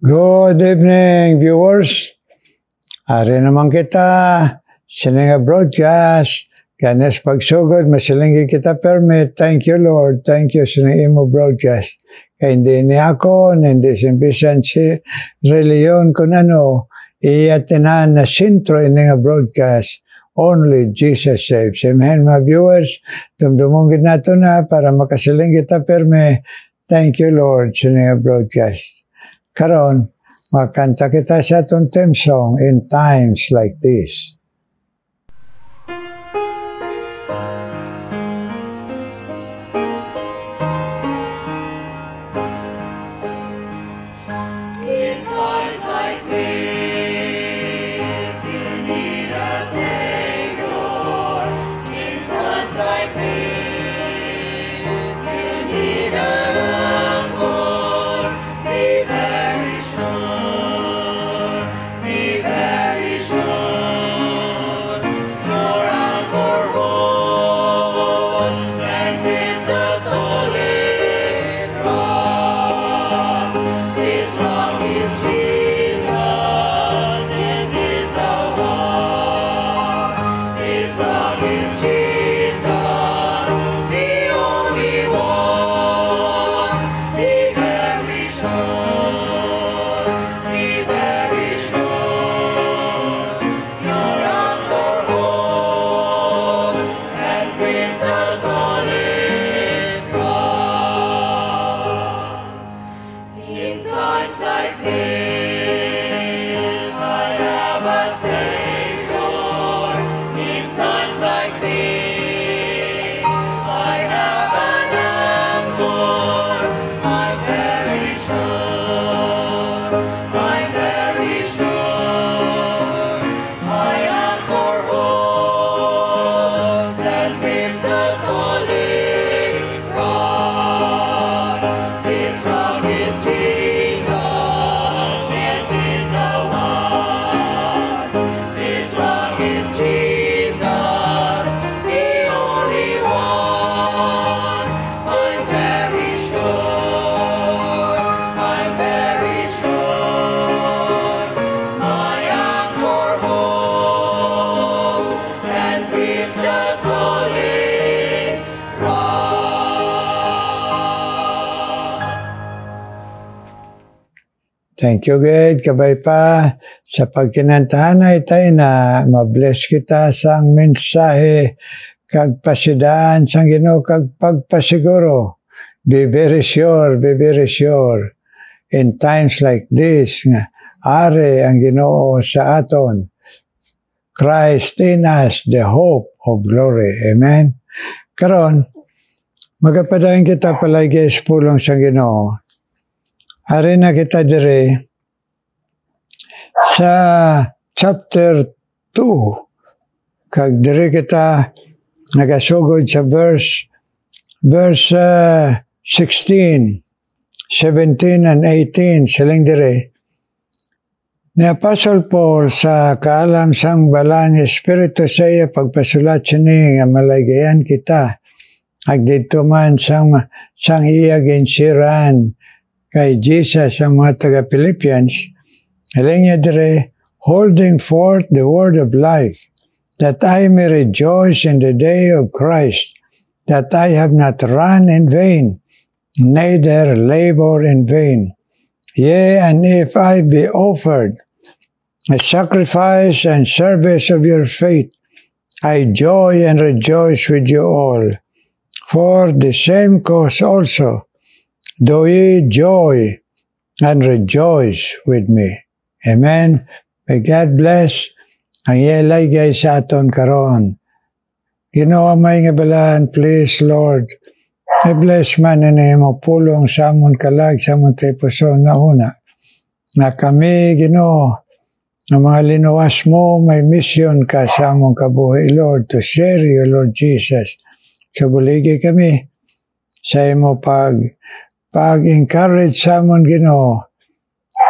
Good evening, viewers. Ari naman kita sa nga broadcast. Kanes pagsugod, masilinggi kita permit. Thank you, Lord. Thank you sa imo broadcast. Kaya hindi ni ako, hindi simbisan si reliyon kung ano, iyatinan na sintro ini nga broadcast. Only Jesus saves. Amen, mga viewers. Dumdumungin nato na para makasiling kita permit. Thank you, Lord, sa nga broadcast. Karon, makanta kita sa atong theme song, In Times Like This. In times like this, you need a Savior. In times like this, you need a Thank you, God. Kabay pa sa pagkinantahan ay tayo na mabless kita sa ang mensahe kag pasidaan sang Ginoo kag pagpasiguro. Be very sure, be very sure. In times like this, nga, ari ang Ginoo sa aton. Christ in us, the hope of glory. Amen. Karon, magapadayon kita palagi sa pulong sang Ginoo. Ari na kita dire sa chapter 2 kag dire kita nagasugod sa verse 16, 17 and 18 siling dire ni Apostle Paul sa kaalam sang balang Espiritu sa iya pagpasulat sini nga malaygayan kita ag dito man sang iya ginsiran kay Jesus ang mga taga-Philippians, haling niya dire, holding forth the word of life, that I may rejoice in the day of Christ, that I have not run in vain, neither labor in vain. Yea, and if I be offered a sacrifice and service of your faith, I joy and rejoice with you all. For the same cause also, do ye joy and rejoice with me. Amen. May God bless ang iyalay guys sa aton karon. Ginoo may nga balaan, please Lord. I bless man na mo pulong sa amon kalag sa amon teposon na una. Na kami Ginoo na mga linuwas mo may mission ka sa amon kabuhi Lord to share you Lord Jesus. So buligi kami sa imo pag-encourage sa amon Ginoo,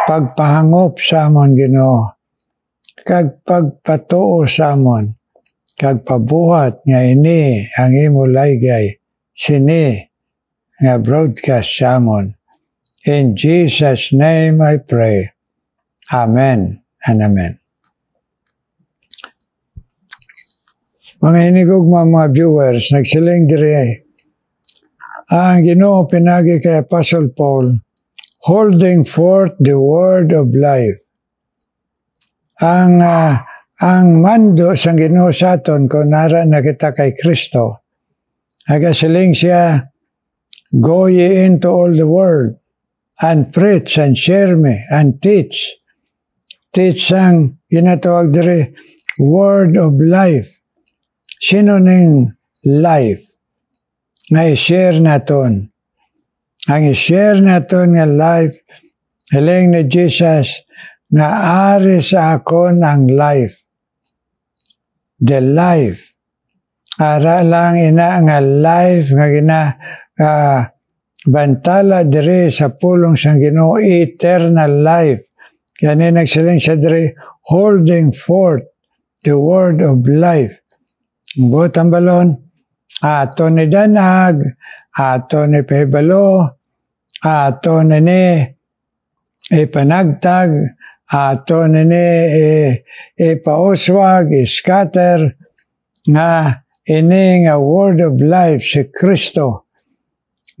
pagpahangop sa amon Ginoo, kag pagpatuo sa amon, kag pabuhat nga ini ang imo laygay, sini nga broadcast sa amon. In Jesus' name I pray. Amen and amen. Mga hinigog mga viewers, nagsiling diri, ang Ginoo pinagi kay Apostle Paul, holding forth the word of life. Ang mando sang Ginoo sa aton kung nara na kita kay Kristo, agasiling siya, go ye into all the world, and preach and share me and teach. Teach ang ginatawag diri, word of life. Sino ning life? Nga i-share naton. Ang i-share naton nga life, hiling ni Jesus, nga ari sa akon ang life. The life. Ara lang ina nga life nga bantala diri sa pulong sang Ginoo, eternal life. Kaya nagsiling siya diri, holding forth the word of life. Buot ang balon, ato ni danag, ato ni pahibalo, ato ni ipanagtag, ato ni ipauswag, scatter, nga ini nga word of life si Kristo,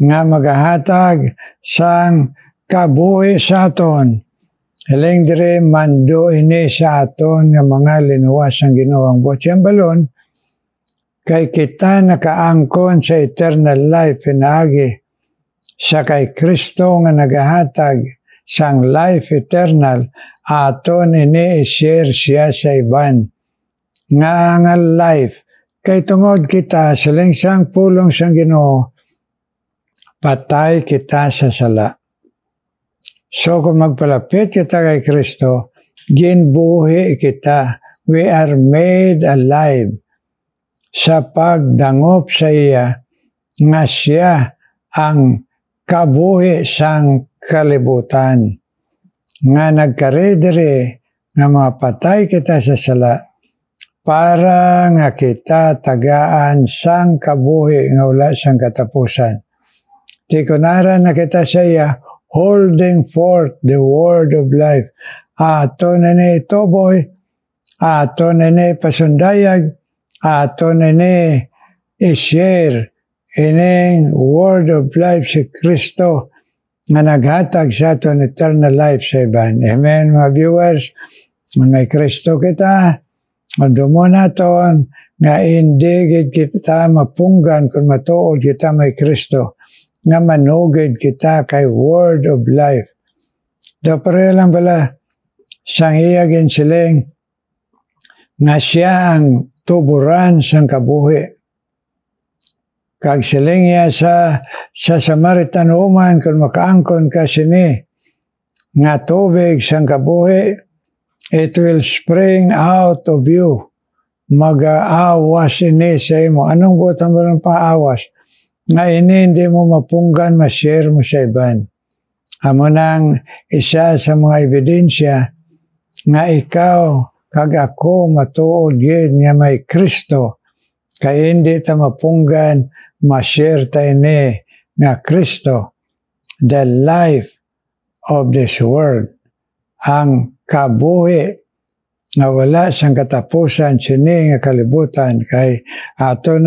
nga magahatag sang kabuhi sa aton. Hiling dire mando ini sa aton nga mga linuwas ang Ginoo. Ang buot yung balon, kay kita nakaangkon sa eternal life inaagi sa kay Kristo nga nagahatag sang life eternal, aton ini i-share siya sa iban nga life. Kay tungod kita siling sang pulong sang Ginoo, patay kita sa sala. So kung magpalapit kita kay Kristo, ginbuhi kita. We are made alive sa pagdangop sa iya nga siya ang kabuhi sang kalibutan. Nga nagkaredere nga mga patay kita sa sala para nga kita tagaan sang kabuhi nga wala sang katapusan. Tikunaran na kita sa iya, holding forth the word of life. Ato na ni itoboy, ato na ni pasundayag, ato na ni i-share ining word of life si Kristo nga naghatag sa aton eternal life sa iban. Amen, mga viewers. Kung may Kristo kita, madumo naton nga hindi kita mapunggan kung matuod kita may Kristo, nga manugid kita kay word of life. Dapare lang bala, sang iya ginsiling, nga siya ang tuburan sang kabuhi. Kag siling iya sa Samaritan woman, kung makaangkon ka sini, nga tubig sang kabuhi, it will spring out of you. Mag-aawas ini sa imo. Anong butang mo ng paawas? Nga ini hindi mo mapunggan, ma-share mo sa iban. Amo nang isa sa mga ebidensya nga ikaw kag ako matuod yun nga may Kristo, kaya hindi ta mapunggan, ma-share ta ini nga Kristo, the life of this world, ang kabuhi nga wala sang katapusan sini nga kalibutan. Kay ato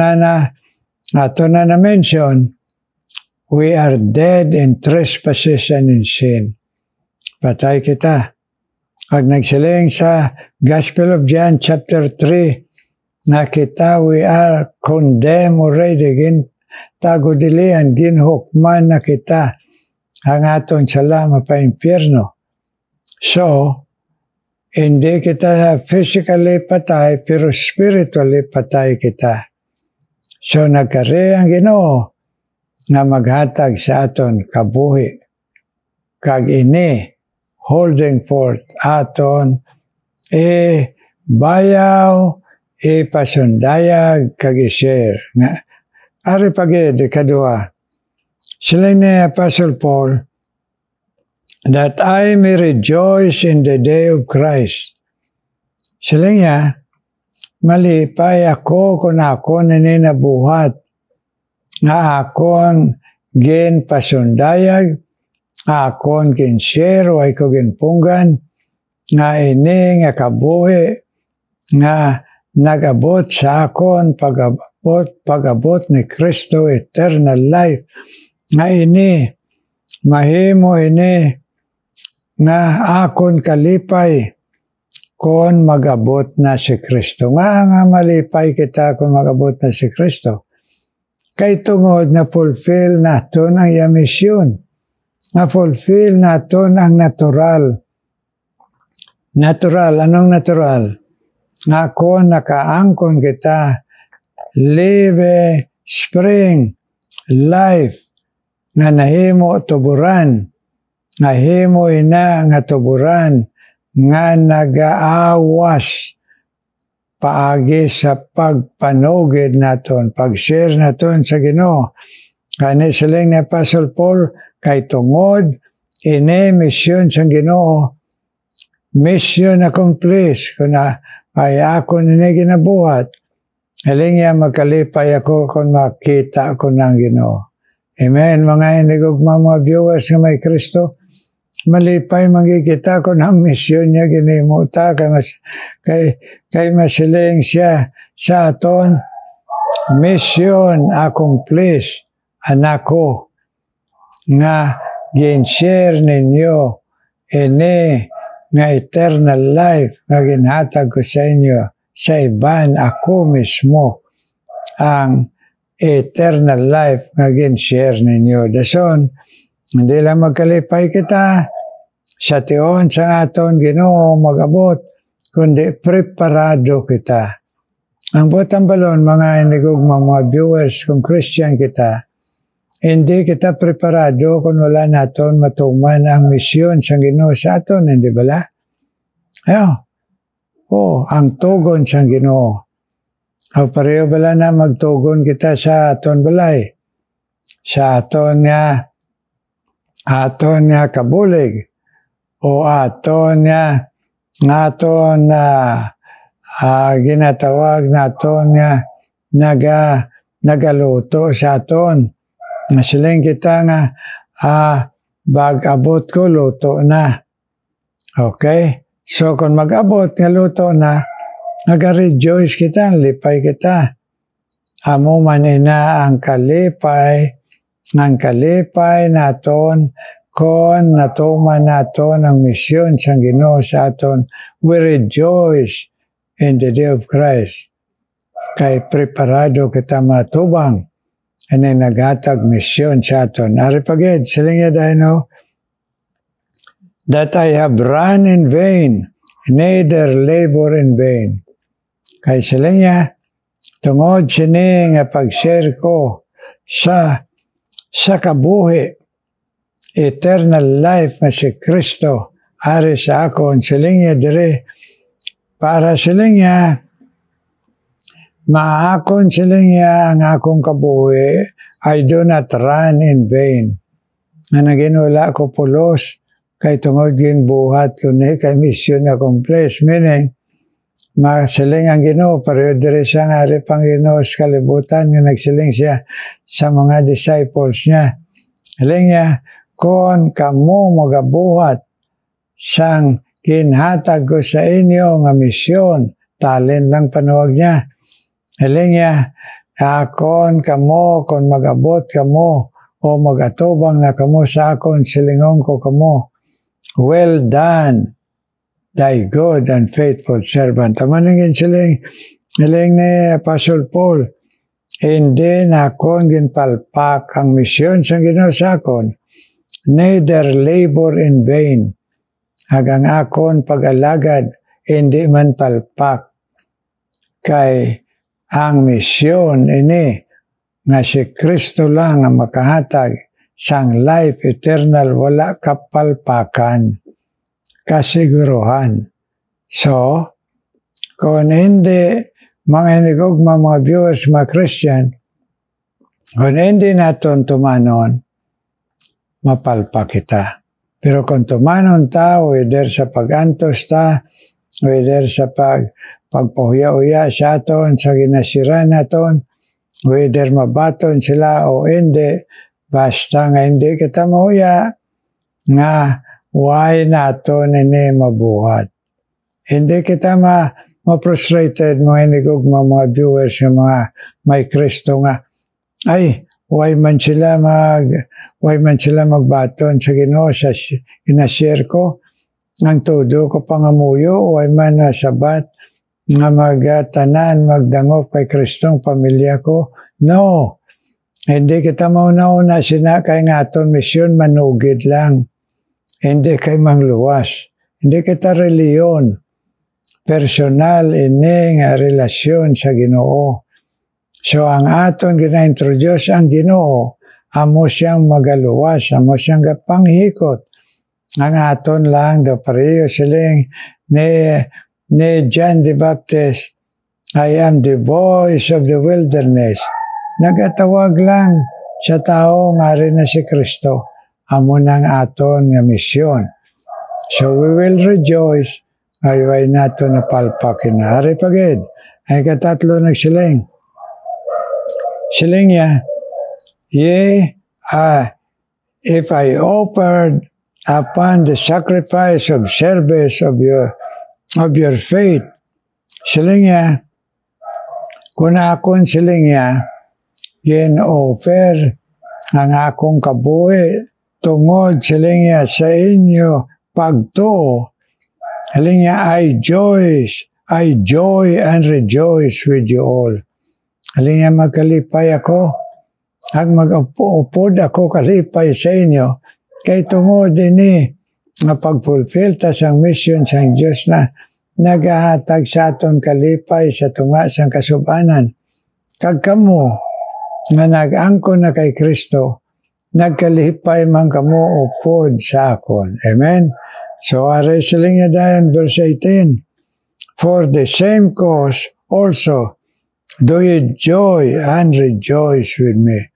na mention, we are dead in trespasses and in sin. Patay kita. Pag nagsiling sa Gospel of John chapter 3, na kita we are condemned already, tagudilian, ginhukman na kita ang aton sala mapa-impyerno. So, hindi kita physically patay, pero spiritually patay kita. So, nagkari ang Ginoo nga maghatag sa aton kabuhi. Kag ini, holding forth aton, bayaw, pasundayag, kag i-share. Ari pagid, kadua, sila ni Apostle Paul, that I may rejoice in the day of Christ. Sila niya, malipay ako kung ako nabuhat, nga akon gin pasundayag, akon kinshero ay ko ginpunggan, nga ini nga kabuhi, nga nagabot sa akon pagabot ni Kristo eternal life, nga ini mahimo ini nga akon kalipay kon magabot na si Kristo. Nga malipay kita kon magabot na si Kristo. Kay tungod na fulfill naton ang misyon. Na fulfill naton ang natural. Natural, anong natural? Nga kon nakaangkon kita, live, spring, life, nga nahimo tuburan, nga himo ina nga tuburan, nga nagaawas paagi sa pagpanugid naton, pag-share naton sa Ginoo. Kani siling ni Apostle Paul, kay tungod, ini misyon sa Ginoo, mission accomplished, kuna ay ako nini ginabuhat, haling niya magkalipay ako kung makita ako ng Ginoo. Amen, mga inigugma mga viewers nga may Kristo, malipay magkikita ko ng misyon niya ginimuta kay masiling siya sa aton mission accomplished anako nga gin-share ninyo ini nga eternal life nga ginhatag ko sa inyo sa iban ako mismo ang eternal life nga gin-share ninyo. Dason hindi lang magkalipay kita sa tion sa aton Ginoo magabot, kundi preparado kita. Ang butang balon, mga inigugma, mga viewers, kung Christian kita, hindi kita preparado kung wala naton matuman ang misyon sa Ginoo sa aton, hindi bala? Ang tugon sa Ginoo. Pareho bala na magtugon kita sa aton balay, sa aton nga kabulig, o aton nga ginatawag naton nga nagaluto sa aton. Masiling kita nga bag-abot ko luto na. Okay? So kung mag-abot nga luto na, naga-rejoice kita, lipay kita. Amo man ina ang kalipay naton kon natuman naton ang misyon sa Ginoo sa aton. We rejoice in the day of Christ. Kay preparado kita matubang ani naghatag misyon sa aton. Ari pagid siling dahino that I have run in vain, neither labor in vain. Kay siling tungod sini nga pag-share ko sa kabuhi, eternal life nga si Kristo, ari sa akon, siling dire, para siling maakon siling ang akong kabuhi, I do not run in vain. Nga naginula ko pulos, kay tungod ginbuhat ko ni, kay mission accomplished, meaning, masiling ang Ginoo, pareho dire siya nga ari pang Ginoo sa kalibutan nga nagsiling siya sa mga disciples niya. Haling niya, kon kamo magabuhat sang ginhatag ko sa inyo nga misyon, talent ng panuwag niya. Haling niya, kon kamo, kon magabot kamo, o magatubang na kamo sa akon, silingon ko kamo, well done, thy good and faithful servant. Tamaningin siling ni Apostle Paul, hindi na akong ginpalpak ang misyon sa Ginoo sa akon, neither labor in vain. Hagang akon pag-alagad, hindi man palpak. Kay ang misyon ini, nga si Kristo lang ang makahatag sang life eternal, wala kapalpakan, kasiguruhan. So, kung hindi, mga inigugma, mga viewers, mga Christian, kung hindi natin tumanon, mapalpa kita. Pero kung tumanon ta, whether sa pag-antos ta, whether sa pagpahuya-uya sa aton, sa ginasira naton, whether mabaton sila o hindi, basta nga hindi kita mahuya, nga why nato nini mabuhat. Hindi kita ma-frustrated mo hinigog mga viewers yung mga may Kristo nga. Ay, why man sila magbaton sa Ginoo sa ina-share ko ang todo ko pangamuyo, why man sabat nga magtanan magdangop kay Kristong pamilya ko. No. Hindi kita mauna-una sina kay nga aton misyon manugid lang. Hindi kay mangluwas. Hindi kita reliyon. Personal ini nga relasyon sa Ginoo. So ang aton gina-introduce ang Ginoo, amo siyang magaluwas, amo siyang panghikot. Ang aton lang do pareho siling ni John the Baptist, I am the voice of the wilderness. Nagatawag lang sa tao nga rin na si Kristo. Amo nang aton nga misyon. So we will rejoice. Ay nato na palpak kinari pagid. Ay katatlo nagsiling. Siling niya, if I offered upon the sacrifice of service of your faith, siling niya, kung akon siling niya, gin-offer ang akong kabuhi tungod siling niya sa inyo pagtuo. Siling niya, I joy and rejoice with you all. Siling niya, magkalipay ako, ang mag-upod ako kalipay sa inyo, kay tungod din nga pag-fulfill tas ang mission sang Diyos na nagahatag sa aton kalipay sa tunga sang kasubanan. Kag kamo nga nag-angkon na kay Kristo, nagkalipay man kamo upod sa akon. Amen? So, aray siling niya dayan, verse 18, for the same cause also do ye joy and rejoice with me.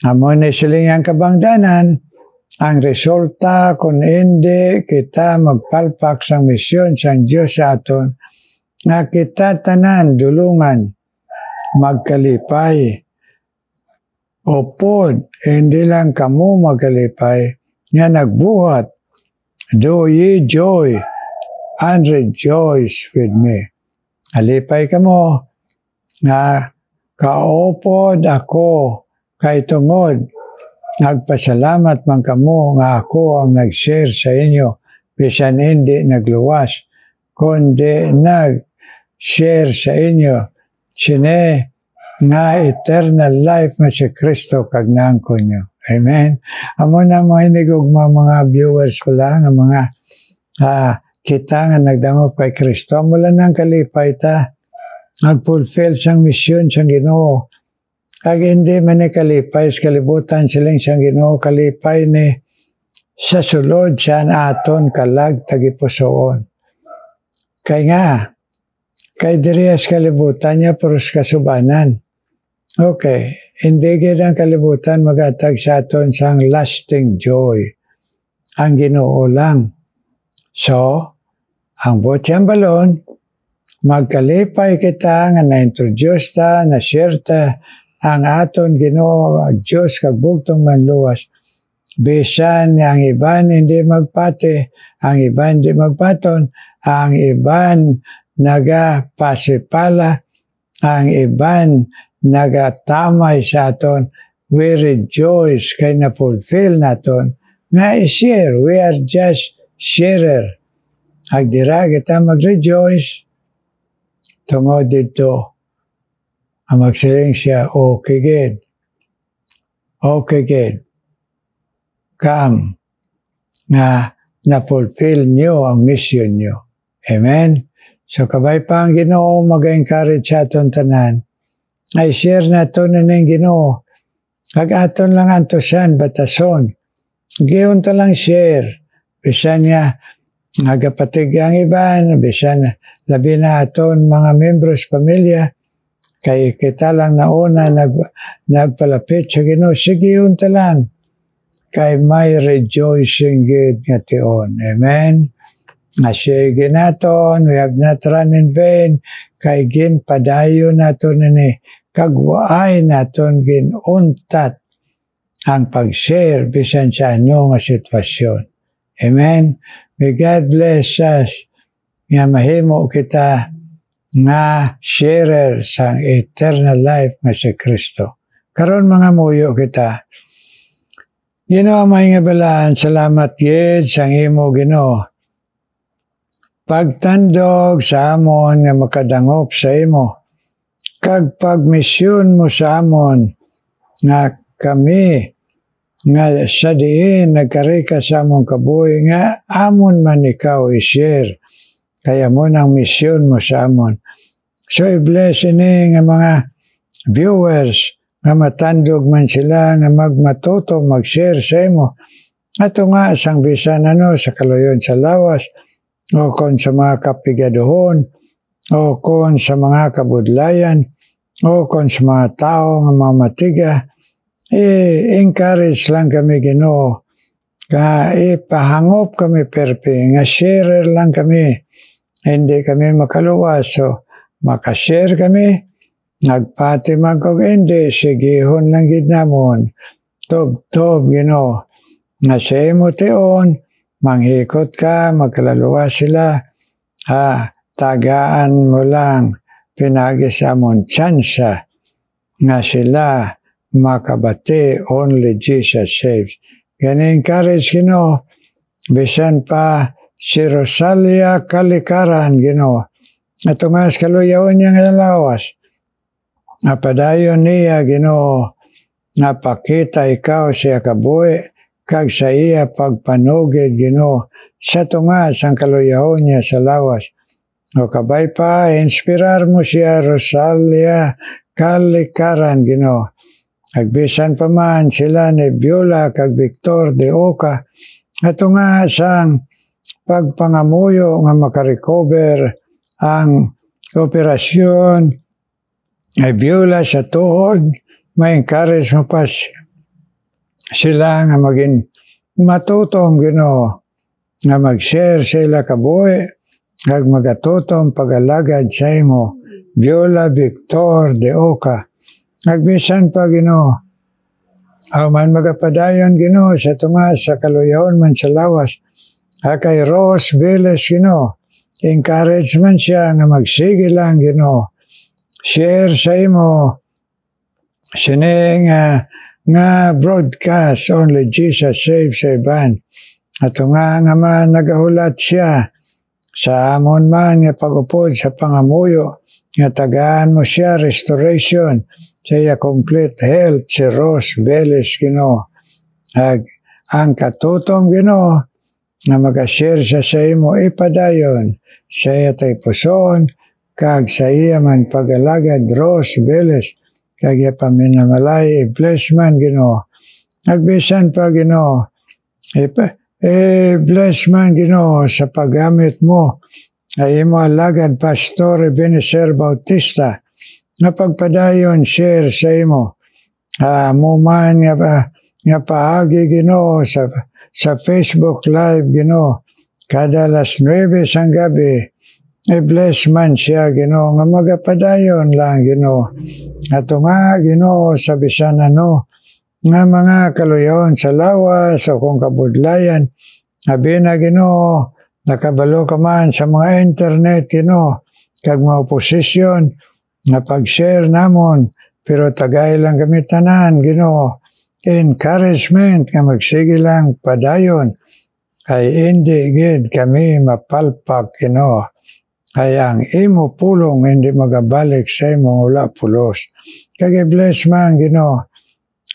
Amo ni siling ang kabangdanan, ang resulta kung hindi kita magpalpak sa misyon sang Diyos sa aton, nga kita tanan dulungan, magkalipay, upod, hindi lang kamo magkalipay, nga nagbuhat, do ye joy and rejoice with me. Alipay kamo, nga kaupod ako kay tungod, nagpasalamat man kamo nga ako ang nag-share sa inyo, bisan hindi nagluwas, kundi nag-share sa inyo, sine nga eternal life nga si Kristo kagnangko nyo. Amen. Amo na mga hinigog mga viewers pala, nga mga kita nga nagdangop kay Kristo, mula nang kalipay ta, nag-fulfill sang misyon sang Ginoo. Kag hindi man ni kalipay, kalibutan silang siyang Ginoo, kalipay ni sa sulod siya aton kalag tagipusoon. Kay nga, kay dirias kalibutan niya puros kasubanan. Okay, hindi gid ang kalibutan magatag sa aton sang lasting joy. Ang Ginoo lang. So, ang butyang balon, magkalipay kita nga na-introduce ta, na-share ta, ang aton Ginoo, Diyos kagbugtong manluwas. Bisan ang iban hindi magpati, ang iban hindi magpaton, ang iban nagapasipala, ang iban nagatamay sa aton, we rejoice kay na-fulfill naton, nga i-share, we are just sharer. Agdira kita mag-rejoice, tungod dito, ang magsiling siya, okay good, come, nga na-fulfill nyo ang mission nyo. Amen? So kabay pa ang Ginoo, mag-encourage sa aton tanan, ay share na ito na ng Ginoo. Kag aton lang antosan, batason. Giyon ta lang share. Bisan niya, nagapatig ang iban, bisan labi na aton mga membros pamilya, kay kita lang nauna nagpalapit sa Ginoo. Sige yun ta lang. Kay may rejoicing gid nga tion. Amen? Nga sige naton, we have not run in vain, kay gin padayo naton ni kagwaay naton gin untat ang pag-share bisan sa ano nga sitwasyon. Amen? May God bless us nga mahimo kita nga sharer sa eternal life nga si Kristo. Karon mga muyo kita. Ginoo may nga balaan, salamat yed sa imo Ginoo. Pagtandog sa amon nga makadangop sa imo. Kag pagmisyon mo sa amon nga kami nga sa diin nagkarika sa among kabuhi nga amon man ikaw i-share. Kaya mo nang misyon mo sa amon. So i-bless ini nga mga viewers nga matandog man sila nga magmatuto mag-share sa imo. Ato nga sang bisan sa kaloyon sa lawas o kon sa mga kapigaduhon o kon sa mga kabudlayan o kon sa mga tao nga mamatiga. Encourage lang kami Ginoo. Ipahangop kami perpi nga share lang kami. Hindi kami makaluwas. So makashare kami. Nagpati man kog hindi, sigihon lang gid namon. Tob Ginoo. Nga sa imo tion, manghikot ka, magkalaluwa sila. Tagaan mo lang, pinagi sa amon tsansa nga sila makabati, only Jesus saves. Gani encourage Ginoo, bisan pa si Rosalia Kalikaran Ginoo. Ato nga sa kaluyaon niya nga lawas. Napadayon niya Ginoo, napakita ikaw siya kabuhi, kag sa iya pagpanugid Ginoo, sa tunga sang kaluyahon niya sa lawas. O kabay pa, inspirar mo siya Rosalia Kalikaran Ginoo. Agbisan pa man sila ni Biola kag Victor de Oca, ato nga sang pagpangamuyo nga makarecover ang operasyon ay Biola sa tuhod, may encourage mo pa sila nga maging matutong Ginoo, nga mag-share sila kabuhi, kag magatutong pag-alagad sa imo, Biola Victor de Oca. Nagbisan pa Ginoo, aw man magapadayon Ginoo sa tunga sa kaluyahon man sa lawas, kay Rose Velez Ginoo, encourage man siya nga magsige lang Ginoo. Share sa imo sini nga broadcast only Jesus saves sa iban. Ato nga man nagahulat siya sa amon man nga pag-upod sa pangamuyo nga tagaan mo siya restoration sa iya complete health si Rose Velez Ginoo. Ang katutong Ginoo nga mag-share siya sa imo ipadayon sa iya tay puson kag sa iya man pag-alagad Rose Velez kag iya paminamalay i-bless man Ginoo. Nagbisan pa Ginoo, bless man Ginoo sa paggamit mo ay imo alagad Pastor Ebenezer Bautista nga pagpadayon share sa imo. Mo man nga paagi Ginoo sa Facebook Live Ginoo kada alas 9 sang gabi. I-bless man siya Ginoo nga magapadayon lang Ginoo. Ato nga Ginoo sa bisan nga mga kaluyon sa lawas o kung kabudlayan. Abi na Ginoo, nakabalo ka man sa mga internet Ginoo, kag mga oposisyon nga pag-share namon, pero tagay lang kami tanan Ginoo. Encouragement nga magsige lang padayon, ay hindi gid kami mapalpak Ginoo. Kaya ang imo pulong hindi magabalik sa imo wala pulos. Kag bless man Ginoo.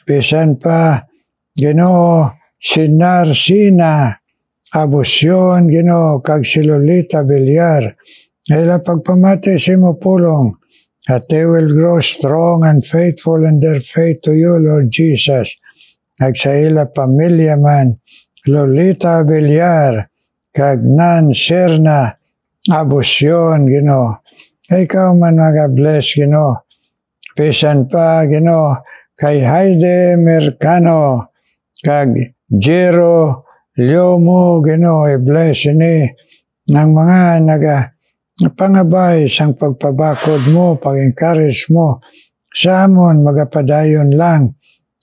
Bisan pa Ginoo si Narsina Abusyon Ginoo kag si Lolita Villar. Ila pagpamati sa imo pulong. That they will grow strong and faithful in their faith to you, Lord Jesus. Kag sa ila pamilya man Lolita Villar kag Nan Serna Abusyon Ginoo. Ikaw man mag-bless Ginoo. Bisan pa Ginoo kay Heide Mercano kag Jero Lyomo Ginoo, i-bless ini ng mga pangabay sang pagpabakod mo, pag-encourage mo sa amon magapadayon lang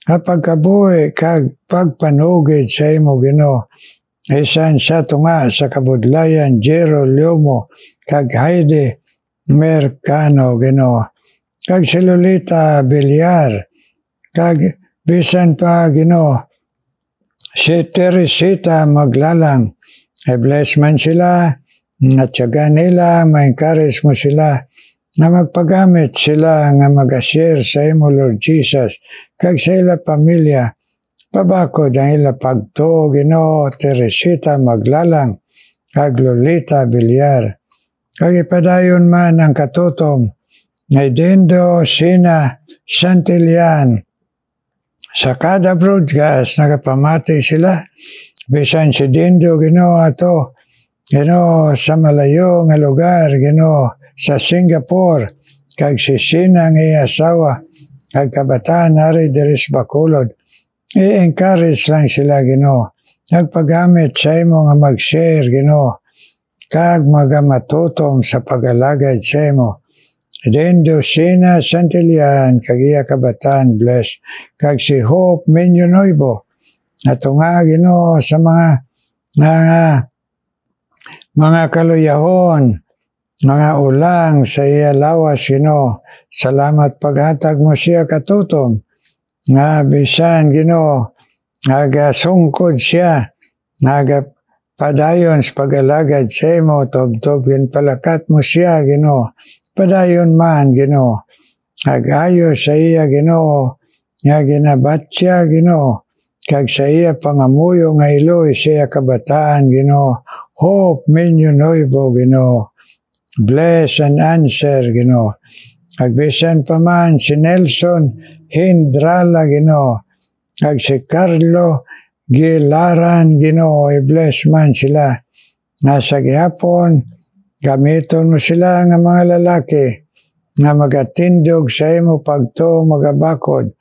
kapag kabuhi kag pagpanugid sa imo Ginoo. isan sa tunga sa kabudlayan Jero Lyomo kag Heidi Mercano Ginoo, kag si Lolita Villar, kag bisan pa Ginoo si Teresita Maglalang. I-bless man sila, at syaga nila, ma-encourage mo sila na magpagamit sila nga mag-share sa imo, Lord Jesus, kag sa ila pamilya. Pabakod ang ila pagtuo, Ginoo, Teresita Maglalang, kag Lolita Villar. Kag ipadayon man ang katutom, ngay Dindo Sina Santillan. Sa kada broadcast, nagapamati sila. Bisan si Dindo, Ginoo, ato, Ginoo, sa malayo nga lugar, Ginoo, sa Singapore, kag si Sina nga iya asawa, kag kabataan nari diris Bacolod. I-encourage lang sila, Ginoo. Nagpagamit sa imo nga mag-share, Ginoo, kag magamatutom sa pag-alagad sa imo. Dindo Sina Santillan, kag iya kabataan, bless. Kag si Hope Minyonoybo, ato nga, Ginoo, sa mga kaluyahon, mga ulang sa iya lawas, Ginoo. Salamat paghatag mo siya katutom. Nga bisan, Ginoo, nagasungkod siya, padayon sa pag-alagad sa imo, tob-tob palakat mo siya, Ginoo. Padayon man, Ginoo. Agayo sa iya, Ginoo, nga ginabat siya, Ginoo. Kag sa iya pangamuyo nga iloy sa iya kabataan, Ginoo. Hope Minyonoybo, Ginoo. Bless and answer, Ginoo. Agbisan pa man si Nelson Hindrala, Ginoo. Kag si Carlo Gilaran, Ginoo. I-bless man sila. Nasa gihapon, gamiton mo sila nga mga lalaki nga magatindog sa imo pagto magabakod.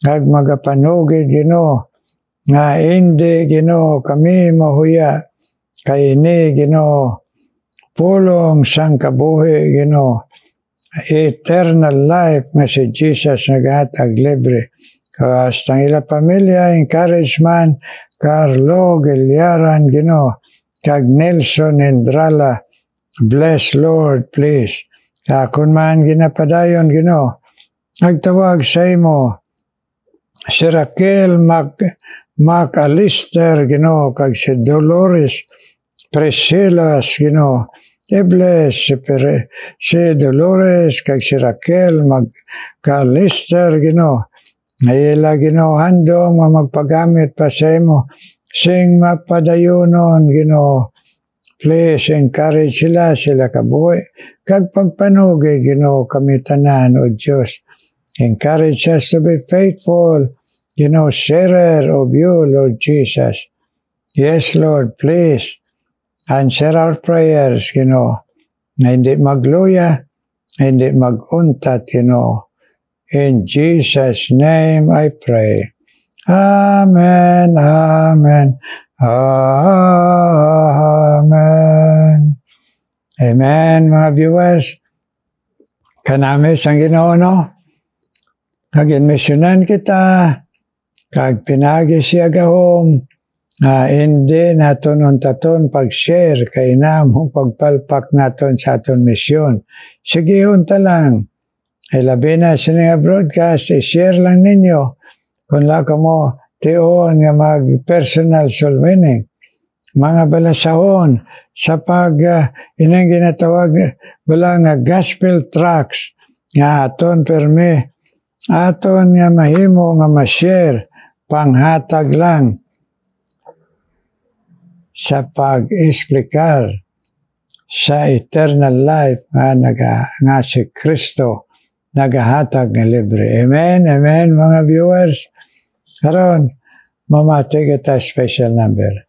Kag magapanugid, Ginoo. Nga hindi, Ginoo, kami mahuya. Kay ini, Ginoo, pulong sang kabuhi, Ginoo. Eternal life nga si Jesus naghatag libre. Hasta ang ila pamilya, encouragement, Carlo Giliaran, Ginoo, kag Nelson Endrala, bless Lord, please. Kung man ginapadayon, Ginoo, nagtawag sa imo, si Raquel McAllister, Ginoo, kag si Dolores Priscilas, Ginoo. I-bless si Dolores, kag si Raquel McAllister, Ginoo. Ngayela, Ginoo, handom nga magpagamit pa sa imo. Sing mapadayunon, Ginoo. Please encourage sila kabuhi. Kag pagpanugay, Ginoo, kami tanan, O Diyos. Encourage us to be faithful, Ginoo, sharer of you, Lord Jesus. Yes, Lord, please. Answer our prayers, Ginoo. Na hindi magluya, hindi maguntat, Ginoo. In Jesus' name I pray. Amen, amen, amen. Amen, mga viewers. Kanami sang Ginoo, no? Kag-misyonan kita, kag pinagi siya gahom, hindi naton untaton pag-share kay namong pagpalpak naton sa aton misyon. Sige, unta lang. Ay labi na siya broadcast, i-share lang ninyo. Kung laka mo, tiyon nga mag-personal soul winning. Mga balasahon sa inang ginatawag wala nga gospel tracks nga aton permi. Aton nga mahimo nga ma-share, panghatag lang sa pag-explikar sa eternal life nga si Kristo nagahatag nga libre. Amen, amen mga viewers. Karon, mamati kita special number.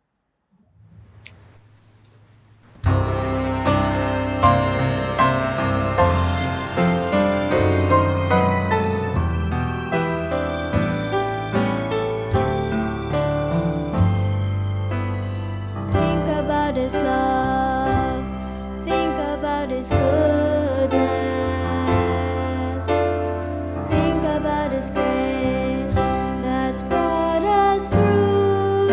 Grace that's brought us through.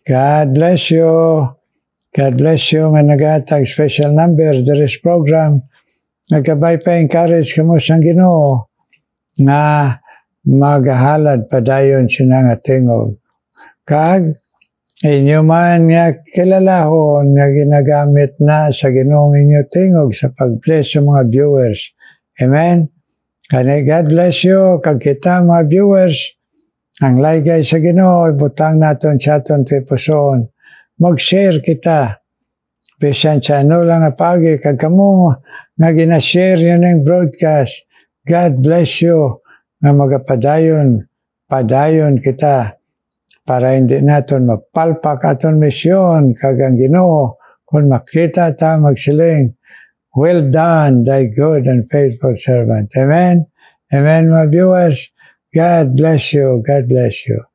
God bless you. God bless you nga nagatag special number this program. Nagkabay pa encourage kamo sang Ginoo nga magahalad padayon sina nga tingog. Kag inyo man nga kilalahon nga ginagamit na sa Ginoong inyo tingog sa pag-bless sa mga viewers. Amen? Kani God bless you. Kag kita mga viewers, ang laygay sa Ginoo, ibutang naton sa aton tipuson. Mag-share kita. Bisan sa ano lang nga pagi, kag kamo nga ginashare yun ng broadcast. God bless you nga magapadayon, padayon kita para hindi naton mapalpak aton misyon kag ang Ginoo kung makita ta magsiling, well done, thy good and faithful servant. Amen? Amen, my viewers. God bless you. God bless you.